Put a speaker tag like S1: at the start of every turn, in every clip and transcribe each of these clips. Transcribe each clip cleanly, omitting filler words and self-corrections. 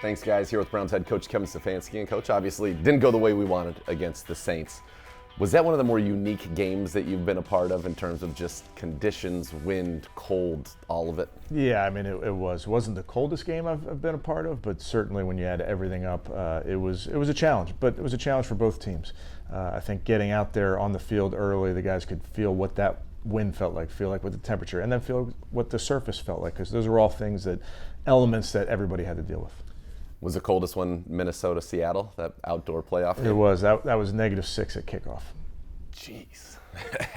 S1: Thanks, guys. Here with Browns head coach Kevin Stefanski. And coach, obviously didn't go the way we wanted against the Saints. Was that one of the more unique games that you've been a part of in terms of just conditions, wind, cold, all of it?
S2: Yeah, I mean, it was. It wasn't the coldest game I've been a part of, but certainly when you add everything up, it was a challenge. But it was a challenge for both teams. I think getting out there on the field early, the guys could feel what that wind felt like, feel like what the temperature, and then feel what the surface felt like, because those were all elements that everybody had to deal with.
S1: Was the coldest one Minnesota, Seattle, that outdoor playoff game?
S2: It was. That was -6 at kickoff.
S1: Jeez,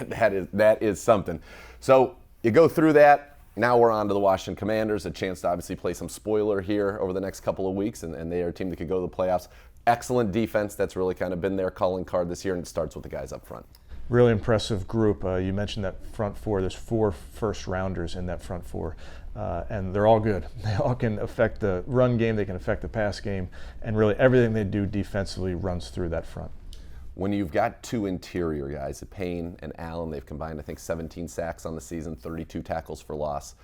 S1: that is something. So you go through that. Now we're on to the Washington Commanders, a chance to obviously play some spoiler here over the next couple of weeks, and they are a team that could go to the playoffs. Excellent defense. That's really kind of been their calling card this year, and it starts with the guys up front.
S2: Really impressive group. You mentioned that front four. There's 4 first-rounders in that front four, and they're all good. They all can affect the run game. They can affect the pass game, and really everything they do defensively runs through that front.
S1: When you've got 2 interior guys, Payne and Allen, they've combined, I think, 17 sacks on the season, 32 tackles for loss.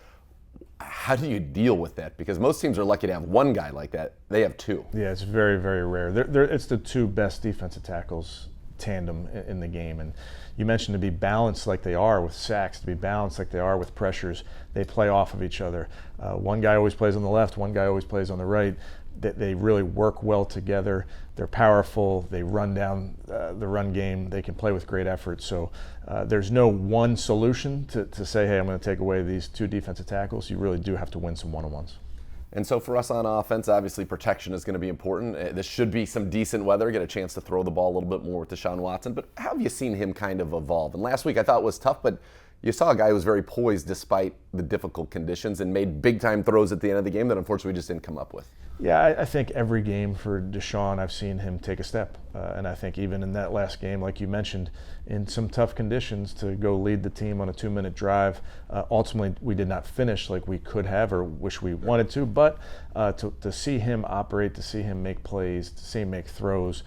S1: How do you deal with that? Because most teams are lucky to have one guy like that. They have 2.
S2: Yeah, it's very, very rare. It's the 2 best defensive tackles tandem in the game. And you mentioned to be balanced like they are with sacks, to be balanced like they are with pressures. They play off of each other. One guy always plays on the left, one guy always plays on the right. They really work well together. They're powerful. They run down the run game. They can play with great effort. So there's no one solution to say, hey, I'm going to take away these 2 defensive tackles. You really do have to win some one-on-ones.
S1: And so for us on offense, obviously protection is going to be important. This should be some decent weather, get a chance to throw the ball a little bit more with Deshaun Watson. But how have you seen him kind of evolve? And last week I thought was tough, but you saw a guy who was very poised despite the difficult conditions and made big-time throws at the end of the game that unfortunately we just didn't come up with.
S2: Yeah, I think every game for Deshaun, I've seen him take a step. And I think even in that last game, like you mentioned, in some tough conditions to go lead the team on a 2-minute drive. Ultimately, we did not finish like we could have or wish we wanted to, but to see him operate, to see him make plays, to see him make throws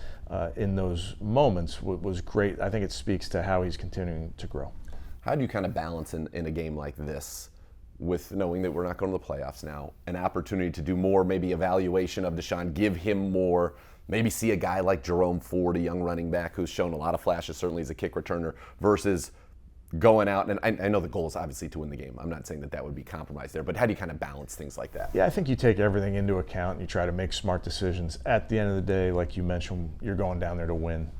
S2: in those moments was great. I think it speaks to how he's continuing to grow.
S1: How do you kind of balance in a game like this with knowing that we're not going to the playoffs now, an opportunity to do more, maybe evaluation of Deshaun, give him more, maybe see a guy like Jerome Ford, a young running back who's shown a lot of flashes, certainly as a kick returner, versus going out, and I know the goal is obviously to win the game. I'm not saying that would be compromised there, but how do you kind of balance things like that?
S2: Yeah, I think you take everything into account and you try to make smart decisions. At the end of the day, like you mentioned, you're going down there to win.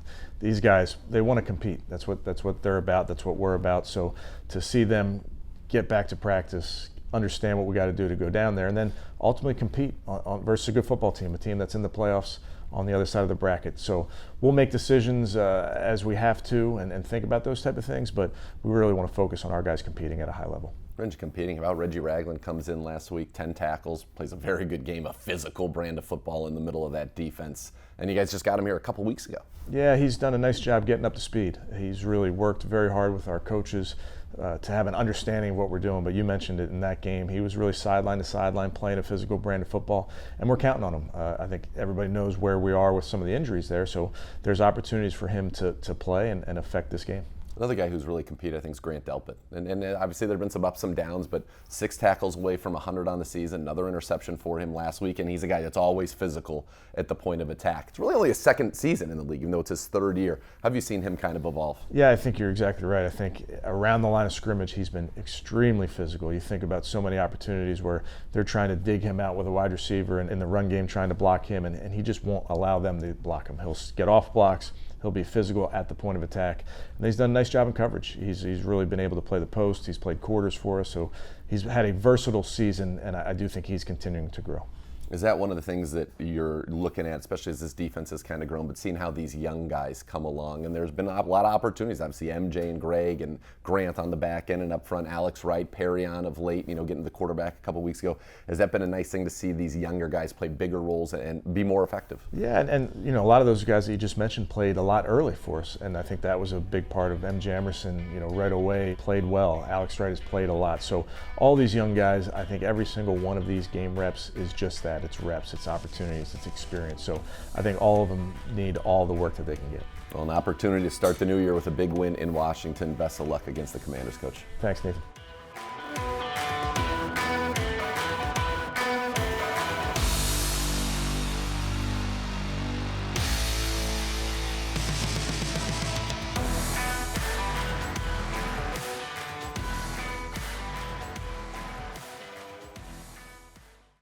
S2: These guys, they want to compete. That's what they're about. That's what we're about. So to see them get back to practice, understand what we got to do to go down there, and then ultimately compete versus a good football team, a team that's in the playoffs on the other side of the bracket. So we'll make decisions as we have to and think about those type of things, but we really want to focus on our guys competing at a high level.
S1: Competing about Reggie Ragland comes in last week, 10 tackles, plays a very good game, a physical brand of football in the middle of that defense. And you guys just got him here a couple weeks ago.
S2: Yeah, he's done a nice job getting up to speed. He's really worked very hard with our coaches to have an understanding of what we're doing. But you mentioned it in that game. He was really sideline to sideline playing a physical brand of football, and we're counting on him. I think everybody knows where we are with some of the injuries there, so there's opportunities for him to play and affect this game.
S1: Another guy who's really competed, I think, is Grant Delpit. And obviously there have been some ups and downs, but 6 tackles away from 100 on the season, another interception for him last week, and he's a guy that's always physical at the point of attack. It's really only his 2nd season in the league, even though it's his 3rd year. How have you seen him kind of evolve?
S2: Yeah, I think you're exactly right. I think around the line of scrimmage, he's been extremely physical. You think about so many opportunities where they're trying to dig him out with a wide receiver and in the run game trying to block him, and he just won't allow them to block him. He'll get off blocks. He'll be physical at the point of attack. And he's done a nice job in coverage. He's really been able to play the post. He's played quarters for us. So he's had a versatile season, and I do think he's continuing to grow.
S1: Is that one of the things that you're looking at, especially as this defense has kind of grown, but seeing how these young guys come along? And there's been a lot of opportunities. Obviously, MJ and Greg and Grant on the back end and up front, Alex Wright, Perry on of late, getting the quarterback a couple weeks ago. Has that been a nice thing to see these younger guys play bigger roles and be more effective? Yeah,
S2: and a lot of those guys that you just mentioned played a lot early for us, and I think that was a big part of MJ Emerson, right away played well. Alex Wright has played a lot. So all these young guys, I think every single one of these game reps is just that. It's reps, it's opportunities, it's experience. So I think all of them need all the work that they can get.
S1: Well, an opportunity to start the new year with a big win in Washington. Best of luck against the Commanders, Coach.
S2: Thanks, Nathan.